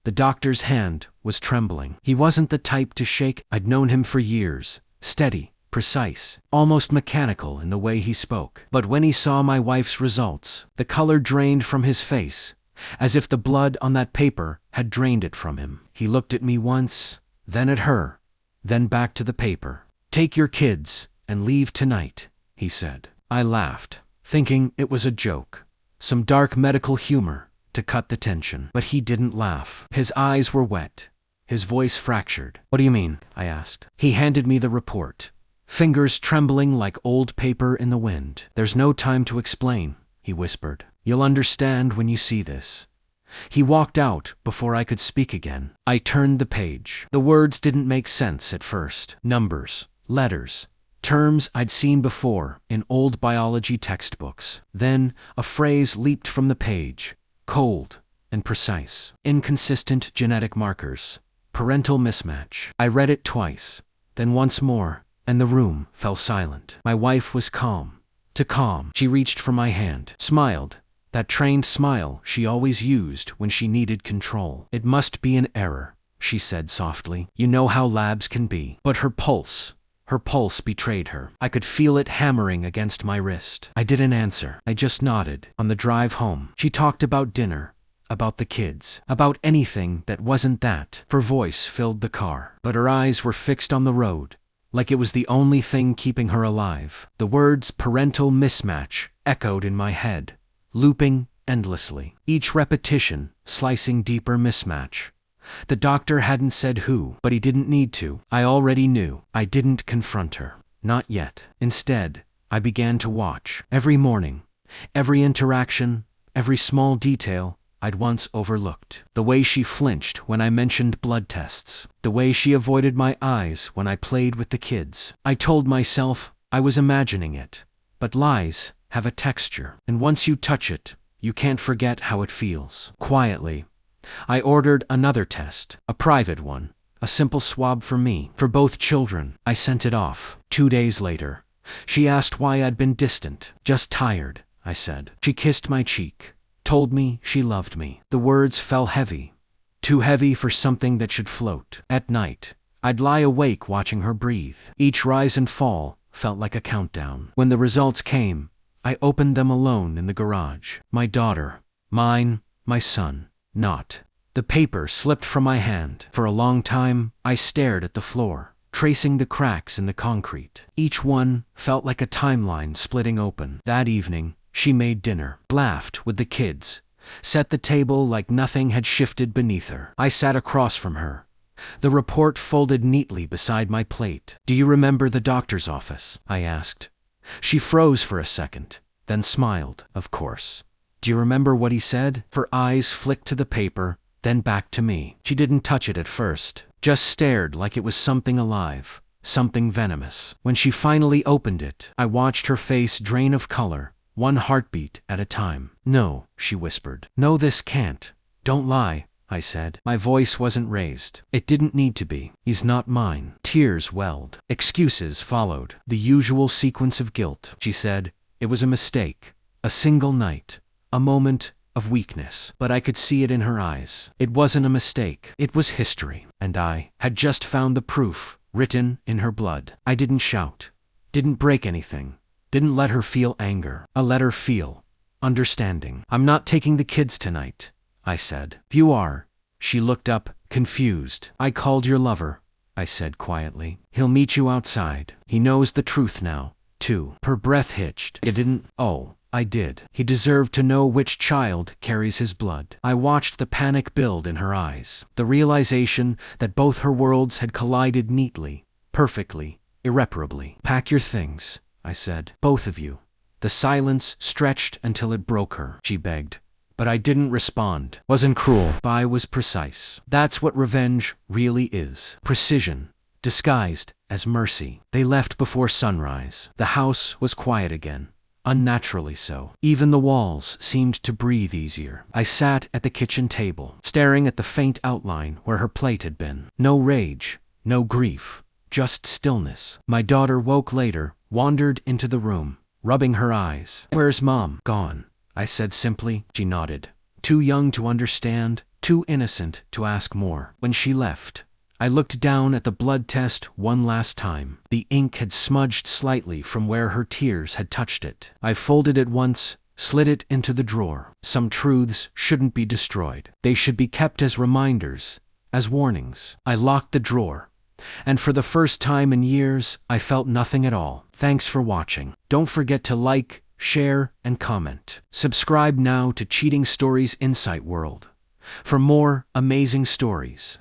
The doctor's hand was trembling. He wasn't the type to shake. I'd known him for years. Steady, precise, almost mechanical in the way he spoke. But when he saw my wife's results, the color drained from his face, as if the blood on that paper had drained it from him. He looked at me once, then at her, then back to the paper. "Take your kids and leave tonight," he said. I laughed, thinking it was a joke, some dark medical humor to cut the tension. But he didn't laugh. His eyes were wet, his voice fractured. "What do you mean?" I asked. He handed me the report, fingers trembling like old paper in the wind. "There's no time to explain," he whispered. "You'll understand when you see this." He walked out before I could speak again. I turned the page. The words didn't make sense at first. Numbers, letters, terms I'd seen before in old biology textbooks. Then a phrase leaped from the page, cold and precise. "Inconsistent genetic markers. Parental mismatch." I read it twice, then once more, and the room fell silent. My wife was calm. Too calm. She reached for my hand, smiled, that trained smile she always used when she needed control. "It must be an error," she said softly. "You know how labs can be." But her pulse betrayed her. I could feel it hammering against my wrist. I didn't answer. I just nodded. On the drive home, she talked about dinner, about the kids, about anything that wasn't that. Her voice filled the car, but her eyes were fixed on the road, like it was the only thing keeping her alive. The words parental mismatch echoed in my head, looping endlessly, each repetition slicing deeper mismatch. The doctor hadn't said who, but he didn't need to. I already knew. I didn't confront her. Not yet. Instead, I began to watch. Every morning, every interaction, every small detail I'd once overlooked. The way she flinched when I mentioned blood tests. The way she avoided my eyes when I played with the kids. I told myself I was imagining it. But lies have a texture, and once you touch it, you can't forget how it feels. Quietly, I ordered another test, a private one, a simple swab for me, for both children. I sent it off. 2 days later, she asked why I'd been distant. "Just tired," I said. She kissed my cheek, told me she loved me. The words fell heavy, too heavy for something that should float. At night, I'd lie awake watching her breathe. Each rise and fall felt like a countdown. When the results came, I opened them alone in the garage. My daughter, mine, my son. Not. The paper slipped from my hand. For a long time, I stared at the floor, tracing the cracks in the concrete. Each one felt like a timeline splitting open. That evening, she made dinner, laughed with the kids, set the table like nothing had shifted beneath her. I sat across from her, the report folded neatly beside my plate. "Do you remember the doctor's office?" I asked. She froze for a second, then smiled. "Of course." "Do you remember what he said?" Her eyes flicked to the paper, then back to me. She didn't touch it at first, just stared like it was something alive, something venomous. When she finally opened it, I watched her face drain of color, one heartbeat at a time. "No," she whispered. "No, this can't. Don't lie," I said. My voice wasn't raised. It didn't need to be. "He's not mine." Tears welled. Excuses followed. The usual sequence of guilt. She said it was a mistake, a single night, a moment of weakness. But I could see it in her eyes. It wasn't a mistake. It was history. And I had just found the proof, written in her blood. I didn't shout. Didn't break anything. Didn't let her feel anger. I let her feel understanding. "I'm not taking the kids tonight," I said. "If you are." She looked up, confused. "I called your lover," I said quietly. "He'll meet you outside. He knows the truth now, too." Her breath hitched. "You didn't?" "Oh, I did. He deserved to know which child carries his blood." I watched the panic build in her eyes, the realization that both her worlds had collided neatly, perfectly, irreparably. "Pack your things," I said. "Both of you." The silence stretched until it broke her. She begged. But I didn't respond. Wasn't cruel. I was precise. That's what revenge really is. Precision, disguised as mercy. They left before sunrise. The house was quiet again. Unnaturally so. Even the walls seemed to breathe easier. I sat at the kitchen table, staring at the faint outline where her plate had been. No rage, no grief, just stillness. My daughter woke later, wandered into the room, rubbing her eyes. "Where's Mom?" "Gone," I said simply. She nodded. "Too young to understand, too innocent to ask more. When she left, I looked down at the blood test one last time. The ink had smudged slightly from where her tears had touched it. I folded it once, slid it into the drawer. Some truths shouldn't be destroyed. They should be kept as reminders, as warnings. I locked the drawer, and for the first time in years, I felt nothing at all. Thanks for watching. Don't forget to like, share, and comment. Subscribe now to Cheating Stories Insight World for more amazing stories.